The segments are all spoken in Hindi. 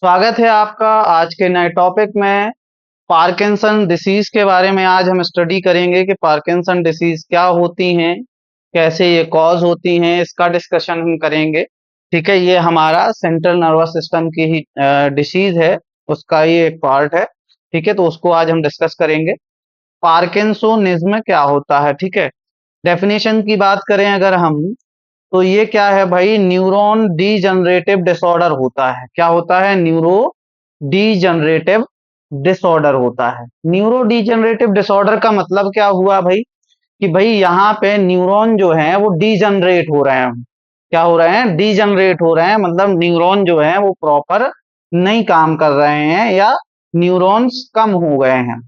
स्वागत है आपका आज के नए टॉपिक में। पार्किंसन डिसीज के बारे में आज हम स्टडी करेंगे कि पार्किंसन डिसीज क्या होती हैं, कैसे ये कॉज होती हैं, इसका डिस्कशन हम करेंगे। ठीक है, ये हमारा सेंट्रल नर्वस सिस्टम की ही डिसीज है, उसका ही एक पार्ट है। ठीक है, तो उसको आज हम डिस्कस करेंगे। पार्किंसोनिज्म क्या होता है? ठीक है, डेफिनेशन की बात करें अगर हम, तो ये क्या है भाई? न्यूरॉन डीजनरेटिव डिसऑर्डर होता है। क्या होता है? न्यूरो डीजनरेटिव डिसऑर्डर होता है। न्यूरो डीजनरेटिव डिसऑर्डर का मतलब क्या हुआ भाई? कि भाई यहाँ पे न्यूरॉन जो है वो डीजनरेट हो रहे हैं। क्या हो रहे हैं? डीजनरेट हो रहे हैं, मतलब न्यूरॉन जो है वो प्रॉपर नहीं काम कर रहे हैं या न्यूरॉन्स कम हो गए हैं।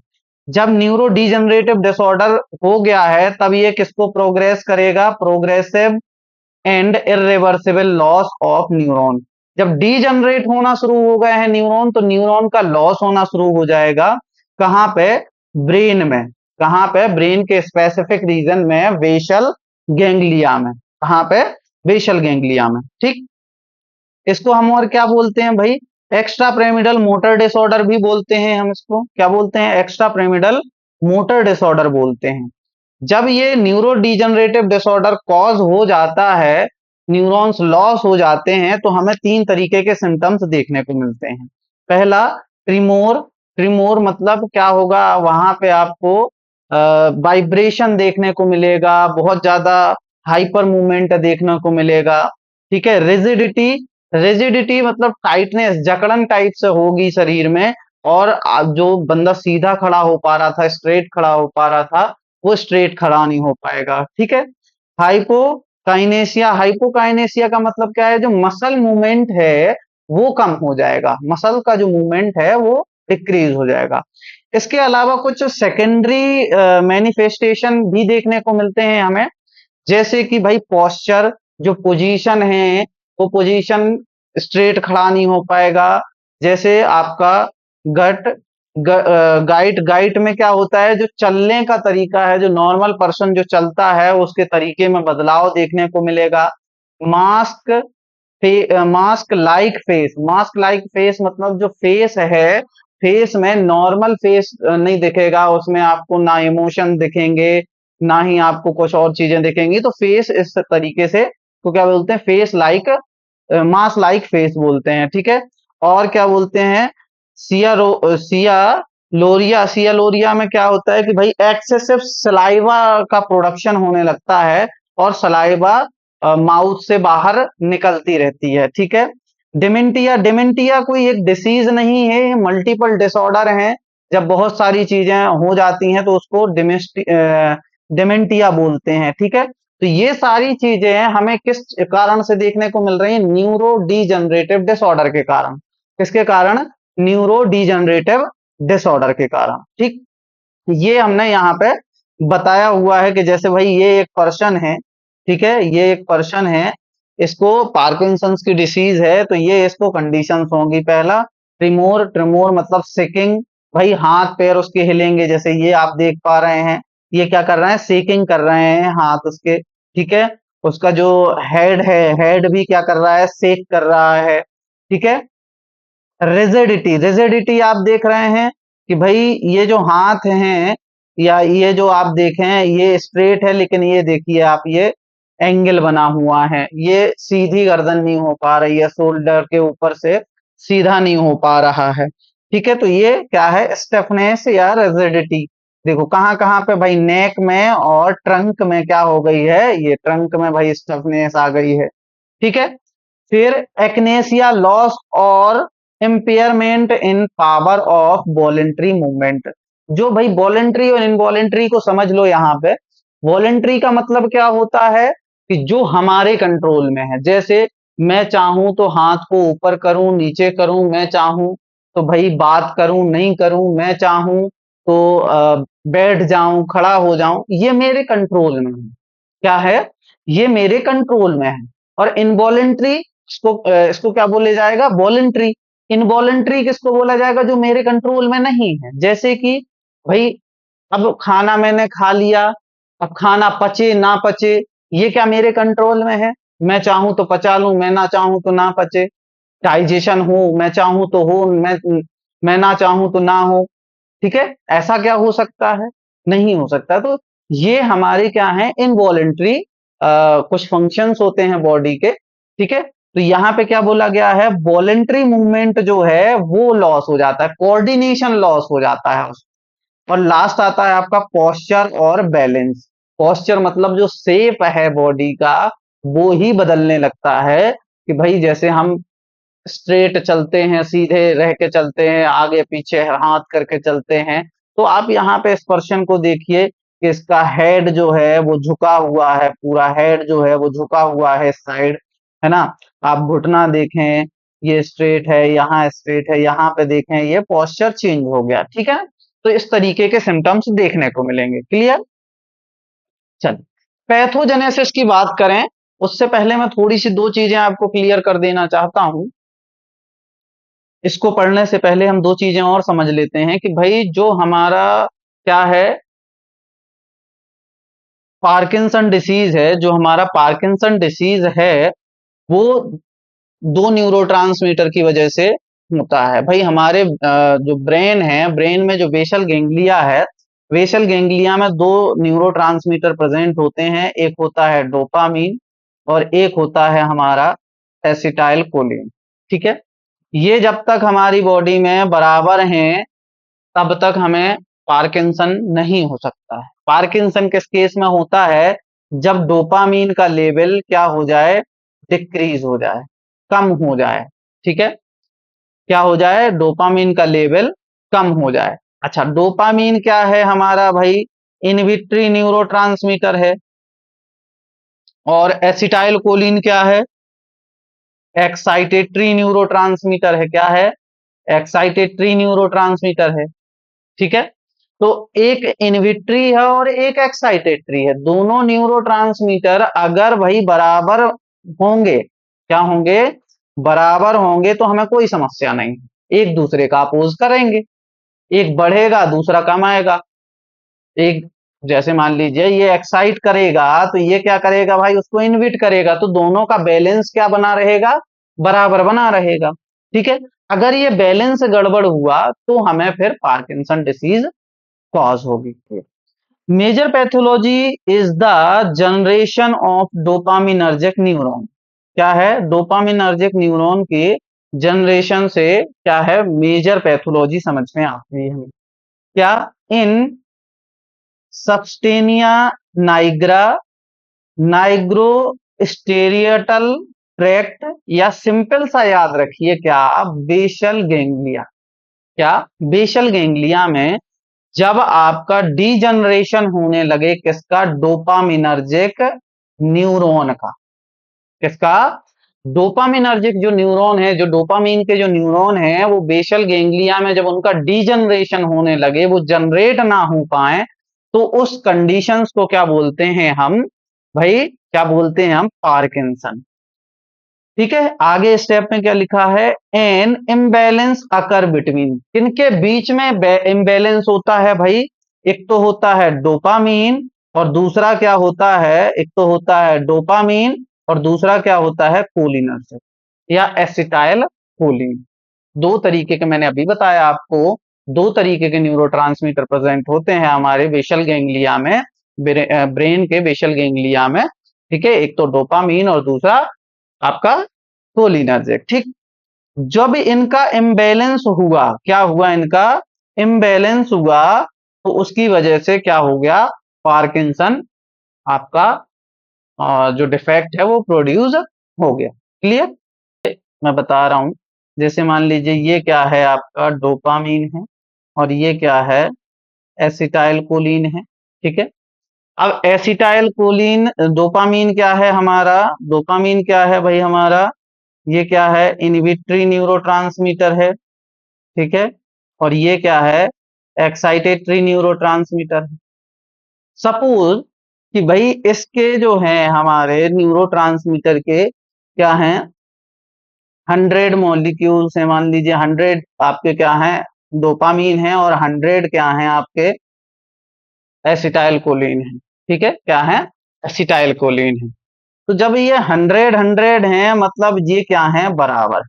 जब न्यूरो डीजनरेटिव डिसऑर्डर हो गया है तब ये किसको प्रोग्रेस करेगा? Progressive and irreversible loss of neuron. जब डीजनरेट होना शुरू हो गए हैं न्यूरॉन, तो न्यूरॉन का लॉस होना शुरू हो जाएगा। कहां पे? ब्रेन में। कहां पे? ब्रेन के स्पेसिफिक रीजन में, वेशल गैंग्लिया में। कहां पे? वेशल गैंग्लिया में। ठीक, इसको हम और क्या बोलते हैं भाई? एक्स्ट्रा पिरामिडल मोटर डिसऑर्डर भी बोलते हैं। हम इसको क्या बोलते हैं? एक्स्ट्रा पिरामिडल मोटर डिसऑर्डर बोलते हैं। जब ये न्यूरो डीजनरेटिव डिसऑर्डर कॉज हो जाता है, न्यूरॉन्स लॉस हो जाते हैं, तो हमें तीन तरीके के सिम्टम्स देखने को मिलते हैं। पहला, ट्रिमोर। ट्रिमोर मतलब क्या होगा? वहां पे आपको वाइब्रेशन देखने को मिलेगा, बहुत ज्यादा हाइपर मूवमेंट देखने को मिलेगा। ठीक है, रिजिडिटी। रिजिडिटी मतलब टाइटनेस, जकड़न टाइप से होगी शरीर में, और जो बंदा सीधा खड़ा हो पा रहा था, स्ट्रेट खड़ा हो पा रहा था, वो स्ट्रेट खड़ा नहीं हो पाएगा। ठीक है, हाइपोकाइनेसिया। हाइपोकाइनेसिया का मतलब क्या है? जो मसल मूवमेंट है वो कम हो जाएगा, मसल का जो मूवमेंट है वो डिक्रीज हो जाएगा। इसके अलावा कुछ सेकेंडरी मैनिफेस्टेशन भी देखने को मिलते हैं हमें, जैसे कि भाई पोस्चर, जो पोजीशन है वो पोजीशन स्ट्रेट खड़ा नहीं हो पाएगा। जैसे आपका गट गाइट। गाइट में क्या होता है? जो चलने का तरीका है, जो नॉर्मल पर्सन जो चलता है उसके तरीके में बदलाव देखने को मिलेगा। Mask mask like face. Mask like face मतलब जो फेस है, फेस में नॉर्मल फेस नहीं दिखेगा, उसमें आपको ना इमोशन दिखेंगे, ना ही आपको कुछ और चीजें दिखेंगी। तो फेस इस तरीके से तो क्या बोलते हैं? फेस लाइक, मास लाइक फेस बोलते हैं। ठीक है, और क्या बोलते हैं? सिया लोरिया। सिया लोरिया में क्या होता है कि भाई एक्सेसिव सलाइवा का प्रोडक्शन होने लगता है, और सलाइवा माउथ से बाहर निकलती रहती है। ठीक है, डिमेंटिया। डिमेंटिया कोई एक डिसीज नहीं है, ये मल्टीपल डिसऑर्डर है। जब बहुत सारी चीजें हो जाती हैं तो उसको डिमेंटिया बोलते हैं। ठीक है, तो ये सारी चीजें हमें किस कारण से देखने को मिल रही हैं? न्यूरो डीजनरेटिव डिसऑर्डर के कारण। किसके कारण? न्यूरो डीजनरेटिव डिसऑर्डर के कारण। ठीक, ये हमने यहाँ पे बताया हुआ है कि जैसे भाई ये एक पर्सन है। ठीक है, ये एक पर्सन है, इसको पार्किंसंस की डिसीज है, तो ये इसको कंडीशंस होंगी। पहला, ट्रिमोर। ट्रिमोर मतलब सेकिंग। भाई हाथ पैर उसके हिलेंगे, जैसे ये आप देख पा रहे हैं, ये क्या कर रहे हैं? सेकिंग कर रहे हैं हाथ उसके। ठीक है, उसका जो हेड है, हेड भी क्या कर रहा है? शेक कर रहा है। ठीक है, रिजिडिटी। रिजिडिटी आप देख रहे हैं कि भाई ये जो हाथ हैं, या ये जो आप देखें, ये स्ट्रेट है, लेकिन ये देखिए आप, ये एंगल बना हुआ है, ये सीधी गर्दन नहीं हो पा रही है, शोल्डर के ऊपर से सीधा नहीं हो पा रहा है। ठीक है, तो ये क्या है? स्टिफनेस या रिजिडिटी। देखो कहाँ कहाँ पे भाई? नेक में और ट्रंक में क्या हो गई है? ये ट्रंक में भाई स्टिफनेस आ गई है। ठीक है, फिर एक्नेसिया, लॉस और impairment in power of voluntary movement. जो भाई वॉलेंट्री और इनवॉलेंट्री को समझ लो यहाँ पे। वॉलेंट्री का मतलब क्या होता है? कि जो हमारे कंट्रोल में है, जैसे मैं चाहूं तो हाथ को ऊपर करूं, नीचे करूं, मैं चाहूं तो भाई बात करूं, नहीं करूं, मैं चाहूं तो बैठ जाऊं, खड़ा हो जाऊं, ये मेरे कंट्रोल में है। क्या है? ये मेरे कंट्रोल में है। और इनवॉलेंट्री, इसको क्या बोले जाएगा? वॉलेंट्री। इनवॉलेंट्री किसको बोला जाएगा? जो मेरे कंट्रोल में नहीं है। जैसे कि भाई अब खाना मैंने खा लिया, अब खाना पचे ना पचे, ये क्या मेरे कंट्रोल में है? मैं चाहूं तो पचा लूं, मैं ना चाहूं तो ना पचे। डाइजेशन हो, मैं चाहूं तो हो, मैं ना चाहूं तो ना हो। ठीक है, ऐसा क्या हो सकता है? नहीं हो सकता। तो ये हमारे क्या है, इनवॉलेंट्री कुछ फंक्शंस होते हैं बॉडी के। ठीक है, तो यहाँ पे क्या बोला गया है, वॉलेंट्री मूवमेंट जो है वो लॉस हो जाता है, कोऑर्डिनेशन लॉस हो जाता है। और लास्ट आता है आपका पोस्चर और बैलेंस। पोस्चर मतलब जो शेप है बॉडी का वो ही बदलने लगता है, कि भाई जैसे हम स्ट्रेट चलते हैं, सीधे रह के चलते हैं, आगे पीछे हाथ करके चलते हैं। तो आप यहाँ पे इस पर्सन को देखिए कि इसका हेड जो है वो झुका हुआ है, पूरा हेड जो है वो झुका हुआ है इस साइड, है ना। आप घुटना देखें, ये स्ट्रेट है, यहाँ स्ट्रेट है, यहाँ पे देखें ये पोस्चर चेंज हो गया। ठीक है, तो इस तरीके के सिम्टम्स देखने को मिलेंगे। क्लियर? चलिए, पैथोजेनेसिस की बात करें उससे पहले मैं थोड़ी सी दो चीजें आपको क्लियर कर देना चाहता हूं। इसको पढ़ने से पहले हम दो चीजें और समझ लेते हैं कि भाई जो हमारा क्या है, पार्किंसन डिसीज है, जो हमारा पार्किंसन डिसीज है वो दो न्यूरोट्रांसमीटर की वजह से होता है। भाई हमारे जो ब्रेन है, ब्रेन में जो बेसल गेंगलिया है, बेसल गेंगलिया में दो न्यूरोट्रांसमीटर प्रेजेंट होते हैं, एक होता है डोपामीन और एक होता है हमारा एसिटाइल कोलिन। ठीक है, ये जब तक हमारी बॉडी में बराबर हैं तब तक हमें पार्किंसन नहीं हो सकता है। पार्किंसन किस केस में होता है, जब डोपामीन का लेवल क्या हो जाए, डिक्रीज हो जाए, कम हो जाए। ठीक है, क्या हो जाए, डोपामीन का लेवल कम हो जाए। अच्छा, डोपामीन क्या है हमारा भाई, इनहिबिटरी न्यूरोट्रांसमीटर है। और एसिटाइल कोलिन क्या है, एक्साइटेटरी न्यूरोट्रांसमीटर है। क्या है, एक्साइटेटरी न्यूरोट्रांसमीटर है। ठीक है, तो एक इनहिबिटरी है और एक एक्साइटेटरी है। दोनों न्यूरोट्रांसमीटर अगर भाई बराबर होंगे, क्या होंगे, बराबर होंगे, तो हमें कोई समस्या नहीं, एक दूसरे का अपोज करेंगे। एक बढ़ेगा दूसरा कम आएगा। एक जैसे मान लीजिए ये एक्साइट करेगा तो ये क्या करेगा भाई, उसको इनविट करेगा, तो दोनों का बैलेंस क्या बना रहेगा, बराबर बना रहेगा। ठीक है, अगर ये बैलेंस गड़बड़ हुआ तो हमें फिर पार्किंसन डिसीज कॉज होगी। Major pathology is the generation of dopaminergic neuron. क्या है, डोपामिनर्जिक न्यूरॉन के जनरेशन से क्या है, मेजर पैथोलॉजी समझ में आती है। क्या, इन सबस्टेनिया नाइग्रा, नाइग्रोस्टेरियटल ट्रैक्ट, या सिंपल सा याद रखिए क्या, बेशल गेंगलिया। क्या, बेशल गेंगलिया में जब आपका डीजनरेशन होने लगे किसका, डोपामिनर्जिक न्यूरॉन का। किसका, डोपामिनर्जिक जो न्यूरॉन है, जो डोपामीन के जो न्यूरॉन है वो बेशल गेंगलिया में जब उनका डीजनरेशन होने लगे, वो जनरेट ना हो पाए, तो उस कंडीशंस को क्या बोलते हैं हम भाई, क्या बोलते हैं हम, पार्किंसन। ठीक है, आगे स्टेप में क्या लिखा है, एन इम्बैलेंस अकर बिटवीन, इनके बीच में इम्बैलेंस होता है भाई। एक तो होता है डोपामीन और दूसरा क्या होता है, एक तो होता है डोपामीन और दूसरा क्या होता है, कोलिनर्जिक या एसिटाइल कोलिन। दो तरीके के मैंने अभी बताया आपको, दो तरीके के न्यूरोट्रांसमीटर प्रेजेंट होते हैं हमारे बेशल गैंग्लिया में, ब्रेन के बेशल गैंग्लिया में। ठीक है, एक तो डोपामीन और दूसरा आपका कोलिनर्जिक। ठीक, जब इनका इम्बैलेंस हुआ, क्या हुआ, इनका इम्बैलेंस हुआ, तो उसकी वजह से क्या हो गया, पार्किंसन आपका जो डिफेक्ट है वो प्रोड्यूस हो गया। क्लियर? मैं बता रहा हूं, जैसे मान लीजिए ये क्या है, आपका डोपामीन है और ये क्या है, एसिटाइल कोलिन है। ठीक है, अब एसिटाइल कोलिन, डोपामीन क्या है हमारा, डोपामीन क्या है भाई हमारा, ये क्या है, इनहिबिटरी न्यूरोट्रांसमीटर है। ठीक है, और ये क्या है, एक्साइटेटरी न्यूरोट्रांसमीटर है। सपोज कि भाई इसके जो हैं हमारे न्यूरोट्रांसमीटर के क्या हैं, 100 मॉलिक्यूल्स हैं, मान लीजिए 100 आपके क्या हैं, डोपामीन है और 100 क्या हैं आपके, एसिटाइल कोलिन है। ठीक है, क्या है, एसिटाइल कोलिन है। तो जब ये 100 100 हैं, मतलब ये क्या है, बराबर।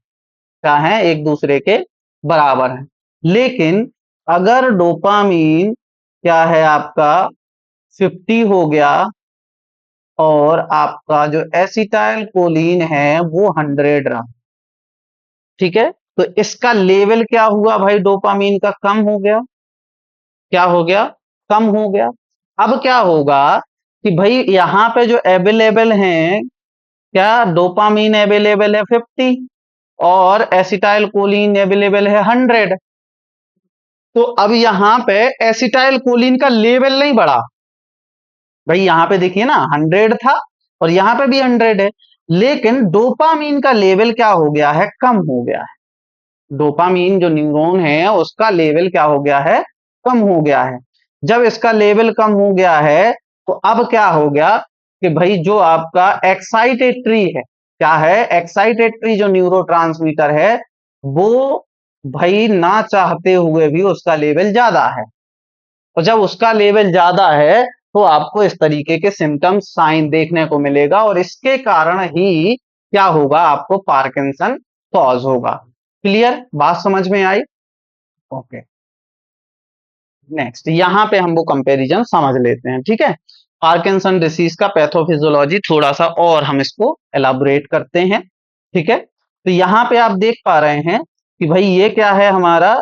क्या है, एक दूसरे के बराबर है। लेकिन अगर डोपामीन क्या है आपका 50 हो गया और आपका जो एसिटाइल कोलिन है वो 100 रहा, ठीक है, तो इसका लेवल क्या हुआ भाई, डोपामीन का कम हो गया, क्या हो गया, कम हो गया। अब क्या होगा कि भाई यहाँ पे जो अवेलेबल हैं, क्या डोपामीन अवेलेबल है 50 और एसिटाइल कोलिन अवेलेबल है 100। तो अब यहाँ पे एसिटाइल कोलिन का लेवल नहीं बढ़ा भाई, यहाँ पे देखिए ना 100 था और यहाँ पे भी 100 है, लेकिन डोपामीन का लेवल क्या हो गया है, कम हो गया है। डोपामीन जो न्यूरॉन है उसका लेवल क्या हो गया है, कम हो गया है। जब इसका लेवल कम हो गया है तो अब क्या हो गया कि भाई जो आपका एक्साइटेटरी है, क्या है, एक्साइटेटरी जो न्यूरोट्रांसमीटर है वो भाई ना चाहते हुए भी उसका लेवल ज्यादा है, और जब उसका लेवल ज्यादा है तो आपको इस तरीके के सिम्टम्स साइन देखने को मिलेगा और इसके कारण ही क्या होगा, आपको पार्किंसन कॉज होगा। क्लियर, बात समझ में आई? ओके, नेक्स्ट यहां पे हम वो कंपैरिजन समझ लेते हैं, ठीक है। पार्किंसन डिसीज का पैथोफिजियोलॉजी थोड़ा सा और हम इसको एलाबोरेट करते हैं, ठीक है। तो यहाँ पे आप देख पा रहे हैं कि भाई ये क्या है, हमारा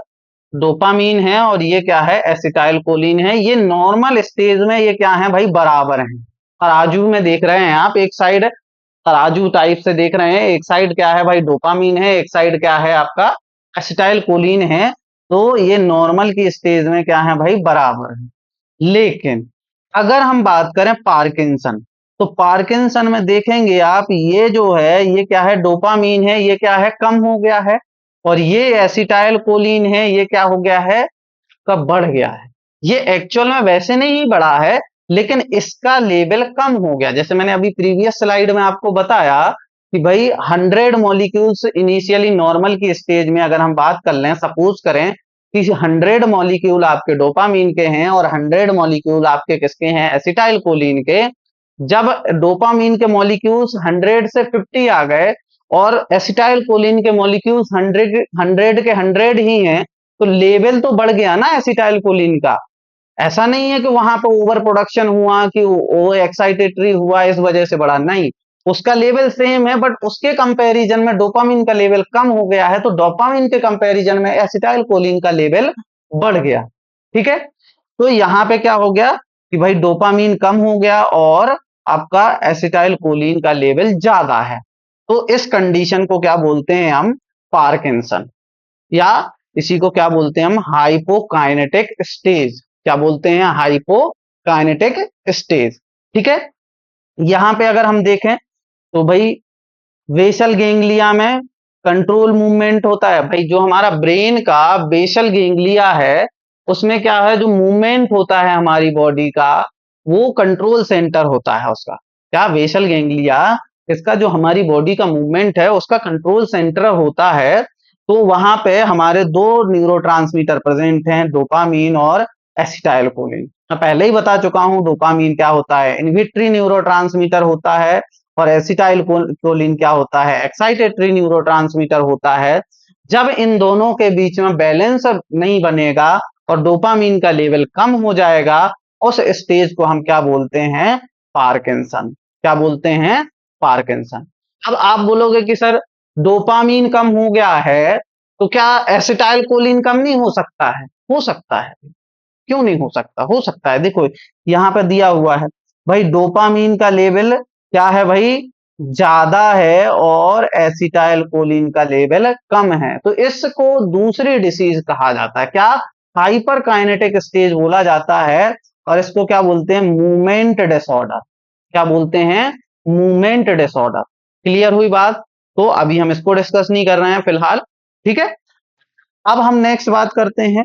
डोपामीन है और ये क्या है, एसिटाइल कोलिन है। ये नॉर्मल स्टेज में ये क्या है भाई, बराबर हैं। तराजू में देख रहे हैं आप, एक साइड तराजू टाइप से देख रहे हैं, एक साइड क्या है भाई डोपामीन है, एक साइड क्या है आपका एसिटाइल कोलिन है। तो ये नॉर्मल की स्टेज में क्या है भाई, बराबर है। लेकिन अगर हम बात करें पार्किंसन, तो पार्किंसन में देखेंगे आप, ये जो है ये क्या है, डोपामीन है, ये क्या है, कम हो गया है, और ये एसिटाइल कोलिन है, ये क्या हो गया है, कब बढ़ गया है। ये एक्चुअल में वैसे नहीं बढ़ा है, लेकिन इसका लेवल कम हो गया। जैसे मैंने अभी प्रीवियस स्लाइड में आपको बताया कि भाई 100 मॉलिक्यूल्स इनिशियली नॉर्मल की स्टेज में अगर हम बात कर लें, सपोज करें कि 100 मॉलिक्यूल आपके डोपामीन के हैं और 100 मॉलिक्यूल आपके किसके हैं, एसिटाइल कोलिन के। जब डोपामीन के मॉलिक्यूल्स 100 से 50 आ गए और एसिटाइल कोलिन के मॉलिक्यूल्स 100 के 100 ही हैं, तो लेवल तो बढ़ गया ना एसिटाइल कोलिन का। ऐसा नहीं है कि वहां पे ओवर प्रोडक्शन हुआ, कि वो एक्साइटेटरी हुआ इस वजह से बढ़ा, नहीं, उसका लेवल सेम है, बट उसके कंपैरिजन में डोपामिन का लेवल कम हो गया है, तो डोपामिन के कंपैरिजन में एसिटाइल कोलिन का लेवल बढ़ गया, ठीक है। तो यहाँ पे क्या हो गया कि भाई डोपामिन कम हो गया और आपका एसिटाइल कोलिन का लेवल ज्यादा है। तो इस कंडीशन को क्या बोलते हैं हम, पार्किंसन, या इसी को क्या बोलते हैं हम, हाइपोकाइनेटिक स्टेज। क्या बोलते हैं, हाइपोकाइनेटिक स्टेज, ठीक है। यहां पे अगर हम देखें तो भाई बेसल गेंगलिया में कंट्रोल मूवमेंट होता है। भाई जो हमारा ब्रेन का बेसल गेंगलिया है उसमें क्या है, जो मूवमेंट होता है हमारी बॉडी का, वो कंट्रोल सेंटर होता है उसका। क्या, बेसल गेंगलिया, इसका जो हमारी बॉडी का मूवमेंट है उसका कंट्रोल सेंटर होता है। तो वहां पे हमारे दो न्यूरोट्रांसमीटर प्रेजेंट हैं, डोपामीन और एसिटाइल कोलिन। मैं पहले ही बता चुका हूं डोपामीन क्या होता है, इन्हिबिटरी न्यूरोट्रांसमीटर होता है, और एसिटाइल कोलिन क्या होता है, एक्साइटेटरी न्यूरोट्रांसमीटर होता है। जब इन दोनों के बीच में बैलेंस नहीं बनेगा और डोपामीन का लेवल कम हो जाएगा, उस स्टेज को हम क्या बोलते हैं, पार्किंसन। क्या बोलते हैं, पार्किंसन। अब आप बोलोगे कि सर डोपामीन कम हो गया है तो क्या एसिटाइल कोलिन कम नहीं हो सकता है? हो सकता है, क्यों नहीं हो सकता, हो सकता है। देखो यहाँ पे दिया हुआ है भाई, डोपामीन का लेवल क्या है भाई, ज्यादा है और एसिटाइल कोलिन का लेवल कम है, तो इसको दूसरी डिसीज कहा जाता है। क्या, हाइपर काइनेटिक स्टेज बोला जाता है, और इसको क्या बोलते हैं, मूवमेंट डिसऑर्डर। क्या बोलते हैं, मूवमेंट डिसऑर्डर। क्लियर हुई बात? तो अभी हम इसको डिस्कस नहीं कर रहे हैं फिलहाल, ठीक है। अब हम नेक्स्ट बात करते हैं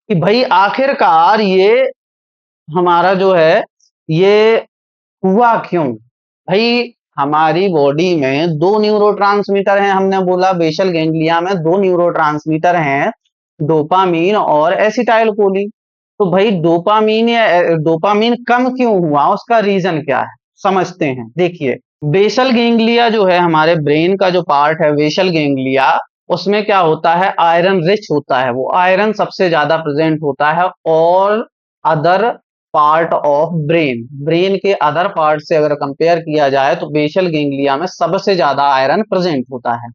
कि भाई आखिरकार ये हमारा जो है ये हुआ क्यों। भाई हमारी बॉडी में दो न्यूरोट्रांसमीटर हैं, हमने बोला बेसल गैंग्लिया में दो न्यूरोट्रांसमीटर हैं, डोपामीन और एसिटाइल कोलिन। तो भाई डोपामीन या डोपामीन कम क्यों हुआ, उसका रीजन क्या है, समझते हैं। देखिए बेसल गैंग्लिया जो है हमारे ब्रेन का जो पार्ट है, बेसल गैंग्लिया, उसमें क्या होता है, आयरन रिच होता है, वो आयरन सबसे ज्यादा प्रेजेंट होता है। और other part of brain, brain के अदर पार्ट से अगर कंपेयर किया जाए तो बेसल गैंग्लिया में सबसे ज्यादा आयरन प्रेजेंट होता है।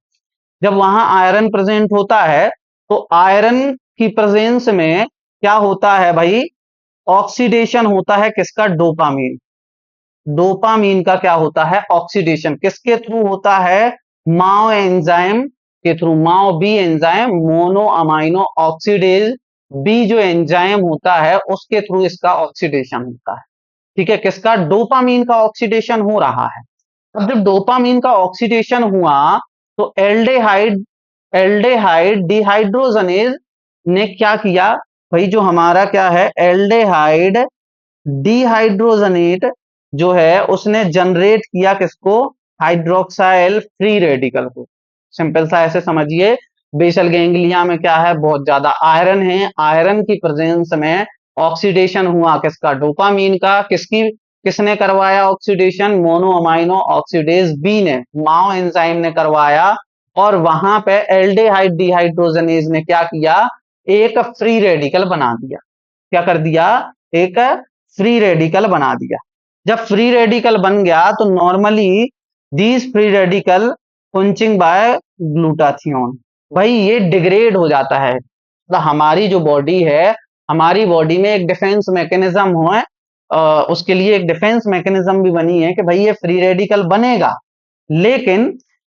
जब वहां आयरन प्रेजेंट होता है तो आयरन की प्रेजेंस में क्या होता है भाई, ऑक्सीडेशन होता है किसका, डोपामीन। डोपामीन का क्या होता है, ऑक्सीडेशन किसके थ्रू होता है, माओ एंजाइम के through, MAO B enzyme, mono amino oxidase B जो एंजाइम होता है उसके थ्रू इसका ऑक्सीडेशन होता है। ठीक है, किसका, डोपामीन का ऑक्सीडेशन हो रहा है। अब जब डोपामीन का ऑक्सीडेशन हुआ तो एल्डेहाइड, एल्डेहाइड डिहाइड्रोजनेज ने क्या किया भाई, जो हमारा क्या है, एल्डेहाइड डिहाइड्रोजनेट जो है उसने जनरेट किया किसको, हाइड्रोक्साइल फ्री रेडिकल को। सिंपल सा ऐसे समझिए, बेसल गैंग्लिया में क्या है, बहुत ज्यादा आयरन है, आयरन की प्रेजेंस में ऑक्सीडेशन हुआ किसका, डोपामीन का। किसकी, किसने करवाया oxidation, mono amino oxidase B ने, माओ एंजाइम ने करवाया। और वहां पे एल्डेहाइड डिहाइड्रोजनेज ने क्या किया, एक फ्री रेडिकल बना दिया। क्या कर दिया, एक फ्री रेडिकल बना दिया। जब फ्री रेडिकल बन गया तो normally these free radical punching by glutathione, भाई ये डिग्रेड हो जाता है। तो हमारी जो बॉडी है, हमारी बॉडी में एक डिफेंस मैकेनिज्म हो है, उसके लिए एक डिफेंस मैकेनिज्म भी बनी है कि भाई ये फ्री रेडिकल बनेगा, लेकिन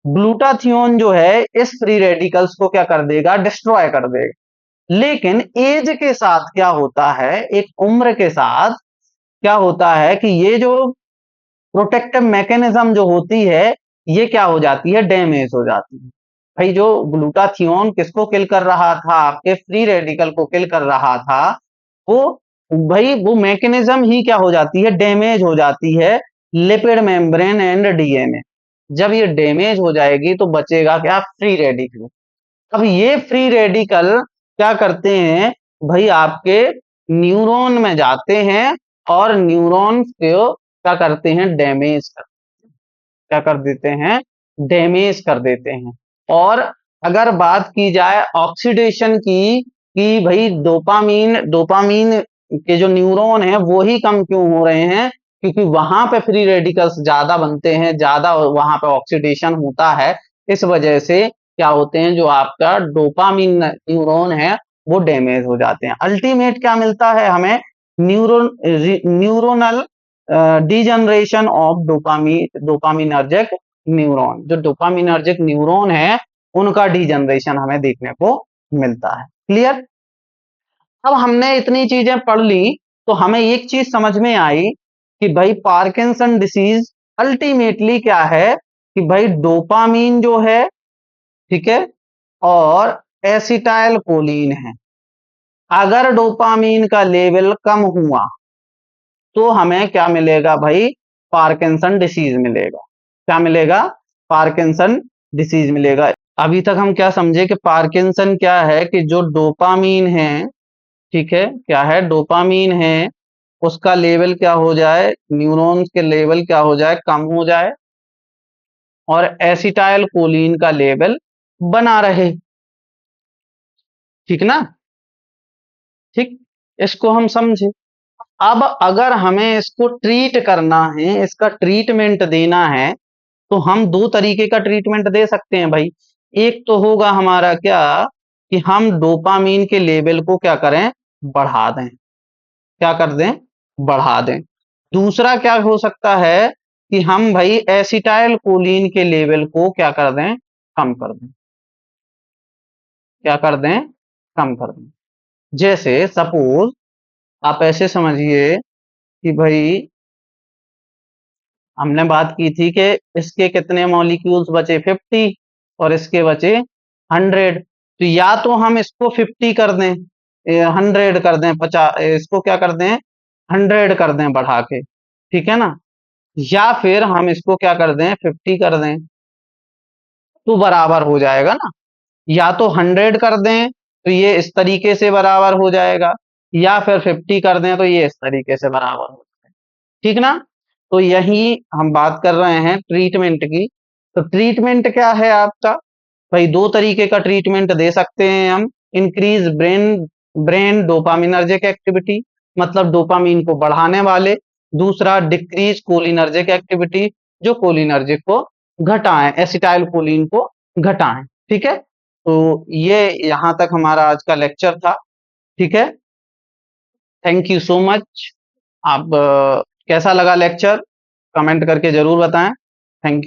ग्लूटाथियोन जो है इस फ्री रेडिकल्स को क्या कर देगा, डिस्ट्रॉय कर देगा। लेकिन एज के साथ क्या होता है, एक उम्र के साथ क्या होता है कि ये जो प्रोटेक्टिव मैकेनिज्म जो होती है ये क्या हो जाती है, डैमेज हो जाती है। भाई जो ग्लूटाथियोन किसको किल कर रहा था, आपके फ्री रेडिकल को किल कर रहा था, वो भाई वो मैकेनिज्म ही क्या हो जाती है, डैमेज हो जाती है, लिपिड मेम्ब्रेन एंड डीएनए। जब ये डैमेज हो जाएगी तो बचेगा क्या, फ्री रेडिकल। अब ये फ्री रेडिकल क्या करते हैं भाई, आपके न्यूरॉन में जाते हैं और न्यूरॉन को क्या करते हैं, डैमेज कर, क्या कर देते हैं, डैमेज कर देते हैं। और अगर बात की जाए ऑक्सीडेशन की, कि भाई डोपामीन, डोपामीन के जो न्यूरॉन है वो ही कम क्यों हो रहे हैं, क्योंकि वहां पे फ्री रेडिकल्स ज्यादा बनते हैं, ज्यादा वहां पे ऑक्सीडेशन होता है। इस वजह से क्या होते हैं, जो आपका डोपामीन न्यूरॉन है वो डैमेज हो जाते हैं। अल्टीमेट क्या मिलता है हमें, neuronal degeneration of dopaminergic neuron, जो डोपामिनर्जिक न्यूरॉन है उनका डीजनरेशन हमें देखने को मिलता है। क्लियर। अब हमने इतनी चीजें पढ़ ली तो हमें एक चीज समझ में आई कि भाई पार्किंसन डिसीज अल्टीमेटली क्या है, कि भाई डोपामीन जो है, ठीक है, और एसिटाइल कोलिन है, अगर डोपामीन का लेवल कम हुआ तो हमें क्या मिलेगा भाई, पार्किंसन डिसीज मिलेगा। क्या मिलेगा, पार्किंसन डिसीज मिलेगा। अभी तक हम क्या समझे कि पार्किंसन क्या है, कि जो डोपामीन है, ठीक है, क्या है, डोपामीन है, उसका लेवल क्या हो जाए, न्यूरॉन्स के लेवल क्या हो जाए, कम हो जाए, और एसिटाइल कोलिन का लेवल बना रहे। ठीक ना, ठीक, इसको हम समझे। अब अगर हमें इसको ट्रीट करना है, इसका ट्रीटमेंट देना है, तो हम दो तरीके का ट्रीटमेंट दे सकते हैं भाई। एक तो होगा हमारा क्या, कि हम डोपामीन के लेवल को क्या करें, बढ़ा दें। क्या कर दें, बढ़ा दें। दूसरा क्या हो सकता है, कि हम भाई एसिटाइल कोलिन के लेवल को क्या कर दें, कम कर दें। क्या कर दें, कम कर दें। जैसे सपोज आप ऐसे समझिए कि भाई हमने बात की थी कि इसके कितने मॉलिक्यूल्स बचे, 50, और इसके बचे 100। तो या तो हम इसको 50 कर दें, 100 कर दें, 50, इसको क्या कर दें, 100 कर दें बढ़ा के, ठीक है ना, या फिर हम इसको क्या कर दें, 50 कर दें, तो बराबर हो जाएगा ना। या तो 100 कर दें तो ये इस तरीके से बराबर हो जाएगा, या फिर 50 कर दें तो ये इस तरीके से बराबर हो जाएगा। ठीक ना। तो यही हम बात कर रहे हैं ट्रीटमेंट की। तो ट्रीटमेंट क्या है आपका? भाई दो तरीके का ट्रीटमेंट दे सकते हैं हम। इंक्रीज ब्रेन डोपामिनर्जिक एक्टिविटी, मतलब डोपामीन को बढ़ाने वाले। दूसरा डिक्रीज कोलिनर्जिक एक्टिविटी, जो कोलिनर्जिक को घटाएं, एसिटाइल कोलिन को घटाएं। ठीक है, तो ये यहाँ तक हमारा आज का लेक्चर था। ठीक है, थैंक यू सो मच। आप कैसा लगा लेक्चर, कमेंट करके जरूर बताएं। Thank you.